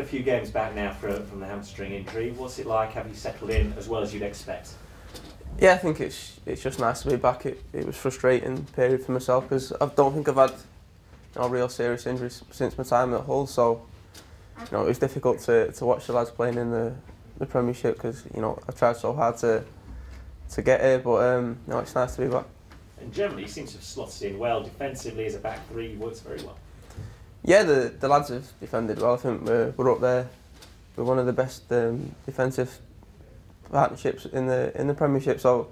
a few games back now from the hamstring injury. What's it like? Have you settled in as well as you'd expect? Yeah, I think it's just nice to be back. It was a frustrating period for myself because I don't think I've had real serious injuries since my time at Hull. So it was difficult to watch the lads playing in the Premiership because I tried so hard to get here. But it's nice to be back. And generally, you seem to have slotted in well defensively as a back three. You works very well. Yeah, the lads have defended well. I think we're up there. We're one of the best defensive partnerships in the Premiership. So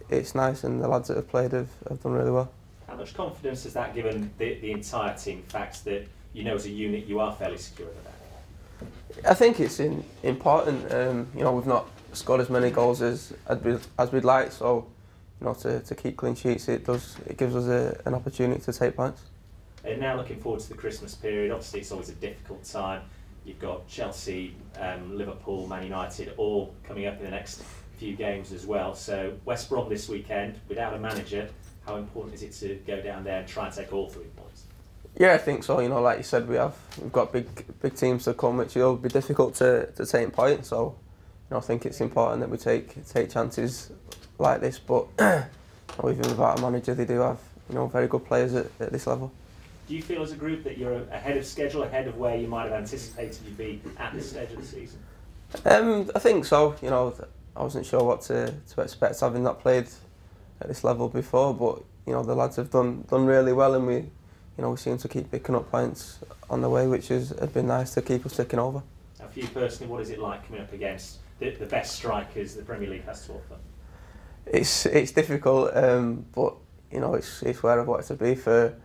it's nice, and the lads that have played have done really well. How much confidence has that given the entire team? The fact that as a unit you are fairly secure at the back. I think it's important. We've not scored as many goals as we'd like. So to keep clean sheets, it gives us an opportunity to take points. And now looking forward to the Christmas period. Obviously, it's always a difficult time. You've got Chelsea, Liverpool, Man United all coming up in the next few games as well. So West Brom this weekend, without a manager, how important is it to go down there and try and take all 3 points? Yeah, I think so. Like you said, we've got big teams to come, which will be difficult to take points. So I think it's important that we take chances like this. But even without a manager, they do have very good players at this level. Do you feel as a group that you're ahead of schedule, ahead of where you might have anticipated you'd be at this stage of the season? I think so. I wasn't sure what to expect, having not played at this level before. But the lads have done really well, and we seem to keep picking up points on the way, which has been nice to keep us ticking over. Now, for you personally, what is it like coming up against the best strikers the Premier League has to offer? It's difficult, but it's where I've wanted to be for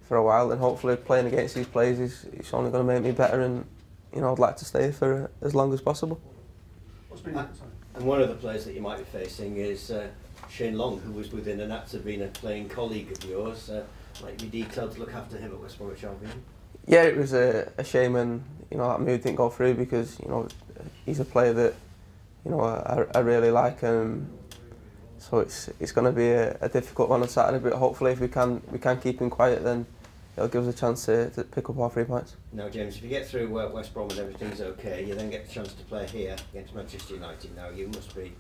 a while, and hopefully playing against these players is only going to make me better, and I'd like to stay for as long as possible. And one of the players that you might be facing is Shane Long, who was within an act of being a playing colleague of yours. Might be detailed to look after him at West Bromwich Albion. Yeah, it was a shame when that move didn't go through, because he's a player that I really like. So it's going to be a difficult one on Saturday, but hopefully if we can keep him quiet, then it'll give us a chance to pick up all 3 points. Now, James, if you get through West Brom and everything's okay, you then get the chance to play here against Manchester United. Now, you must be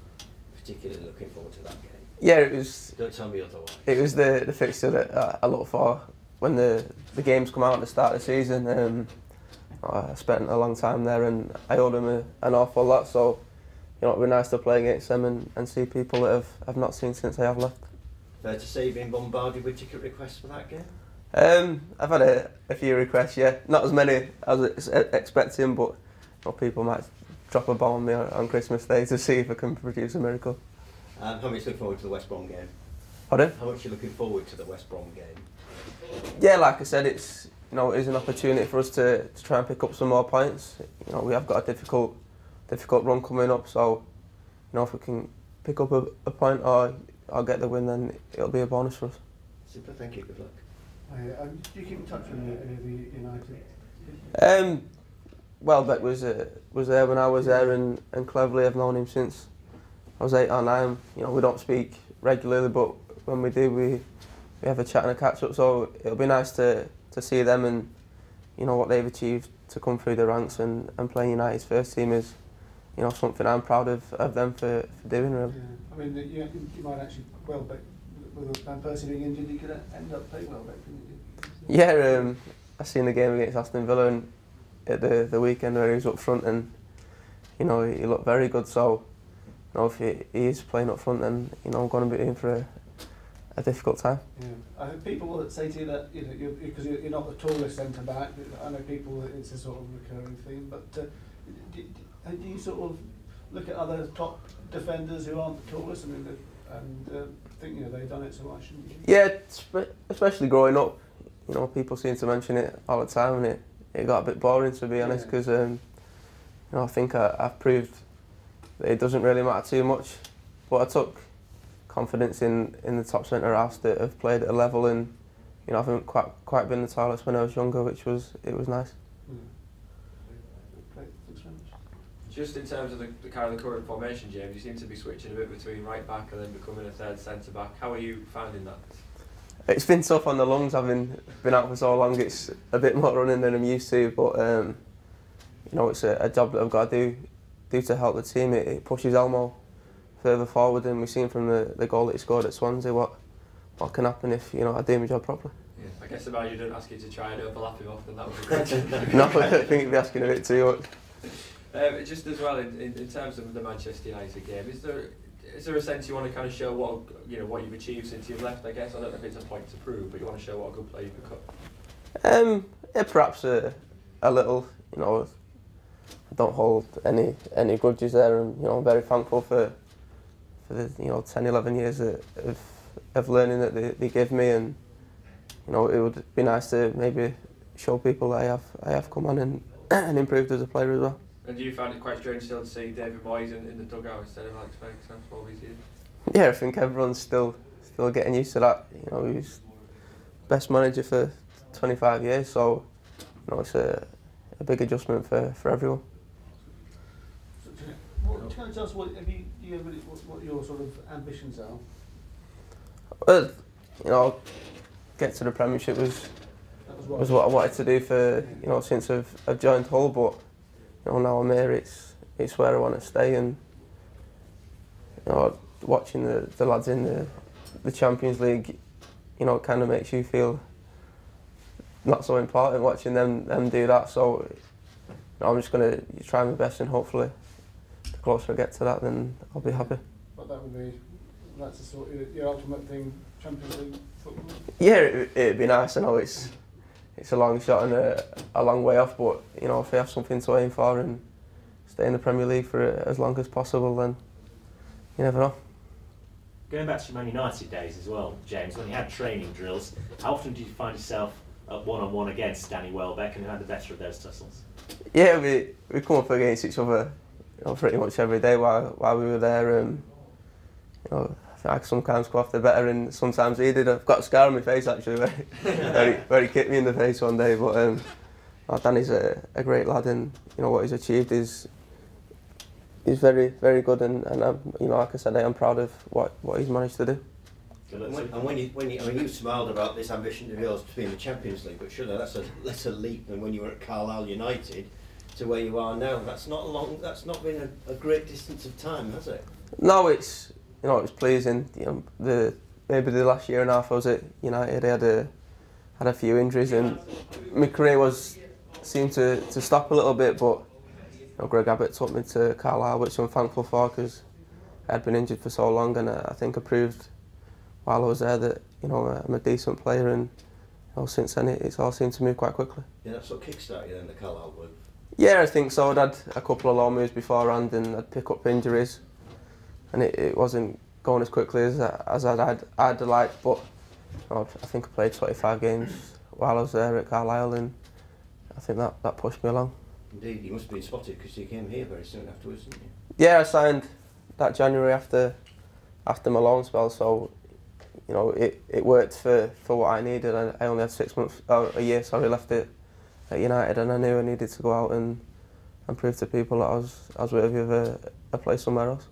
particularly looking forward to that game. Yeah, it was. Don't tell me otherwise. It was the fixture that I look for when the games come out at the start of the season. I spent a long time there, and I owed them an awful lot. So it'd be nice to play against them and see people that I've not seen since I have left. Fair to say you've been bombarded with ticket requests for that game? I've had a few requests, yeah. Not as many as I was expecting, but people might drop a bomb on me on Christmas Day to see if I can produce a miracle. How much are you looking forward to the West Brom game? Pardon? How much are you looking forward to the West Brom game? Yeah, like I said, it is an opportunity for us to try and pick up some more points. We have got a difficult run coming up, so if we can pick up a point or get the win, then it'll be a bonus for us. Super, thank you, good luck. Do you keep in touch with any of the United? Welbeck was there when I was there, and Cleverley, I've known him since I was 8 or 9. We don't speak regularly, but when we do, we have a chat and a catch up. So it'll be nice to see them, and what they've achieved to come through the ranks and play United's first team is something I'm proud of them for doing, really. Yeah. I mean, you might actually, Welbeck, with Van Persie being injured, you could end up playing Welbeck, couldn't you? Yeah, I seen the game against Aston Villa and at the weekend where he was up front, and he looked very good. So if he is playing up front, then I'm going to be in for a difficult time. Yeah, I think people will say to you that because you're not the tallest centre back. I know people, it's a sort of recurring theme, but do you sort of look at other top defenders who aren't the tallest and think they've done it, so why shouldn't you? Yeah, especially growing up, people seem to mention it all the time, and it got a bit boring, to be honest, because I think I've proved that it doesn't really matter too much. But I took confidence in the top centre halves that have played at a level, and I haven't quite been the tallest when I was younger, which was nice. Great, thanks very much. Just in terms of the current formation, James, you seem to be switching a bit between right back and then becoming a third centre back. How are you finding that? It's been tough on the lungs, having been out for so long. It's a bit more running than I'm used to, but it's a job that I've got to do to help the team. It pushes Elmo further forward, and we've seen from the goal that he scored at Swansea what can happen if I do my job properly. Yeah. I guess the manager didn't ask you to try and overlap him often, that would be great. No, I don't think he'd be asking a bit too much. Just as well, in terms of the Manchester United game, is there a sense you want to kind of show what you've achieved since you've left? I guess I don't know if it's a point to prove, but you want to show what a good player you've become. Yeah, perhaps a little. I don't hold any grudges there, and I'm very thankful for the 10, 11 years of learning that they give me, and it would be nice to maybe show people that I have come on and improved as a player as well. And do you find it quite strange still to see David Moyes in the dugout instead of Alex Ferguson for all these years? Yeah, I think everyone's still getting used to that. He's best manager for 25 years, so it's a big adjustment for everyone. So, can you tell us what your sort of ambitions are? Well, get to the Premiership was what I wanted to do for since I've joined Hull, but now I'm here, it's where I want to stay, and watching the lads in the Champions League, it kind of makes you feel not so important watching them do that. So I'm just going to try my best, and hopefully the closer I get to that, then I'll be happy. But that's the sort of your ultimate thing, Champions League football? Yeah, it'd be nice. I know it's a long shot and a long way off, but if we have something to aim for and stay in the Premier League for as long as possible, then you never know. Going back to your Man United days as well, James, when you had training drills, how often did you find yourself at one-on-one against Danny Welbeck, and who had the better of those tussles? Yeah, we come up against each other pretty much every day while we were there. I think I sometimes go off the better, and sometimes he did. I've got a scar on my face actually where he kicked me in the face one day. But Danny's a great lad, and what he's achieved is very, very good, and like I said, I am proud of what he's managed to do. And when you smiled about this ambition of yours to be in the Champions League, but surely that's a leap than when you were at Carlisle United to where you are now. That's not been a great distance of time, has it? No, it's it was pleasing. Maybe the last year and a half I was at United, I had a few injuries, and my career seemed to stop a little bit. But Greg Abbott took me to Carlisle, which I'm thankful for, because I had been injured for so long, and I think I proved while I was there that I'm a decent player, and since then it's all seemed to move quite quickly. Yeah, that's what kick-started you then, the Carlisle move. Yeah, I think so. I'd had a couple of loan moves beforehand, and I'd pick up injuries, and it wasn't going as quickly as I'd liked. But I think I played 25 games while I was there at Carlisle, and I think that pushed me along. Indeed, you must have been spotted because you came here very soon afterwards, didn't you? Yeah, I signed that January after my loan spell, so it worked for what I needed. I only had 6 months, a year, left it at United, and I knew I needed to go out and prove to people that I was worthy of a place somewhere else.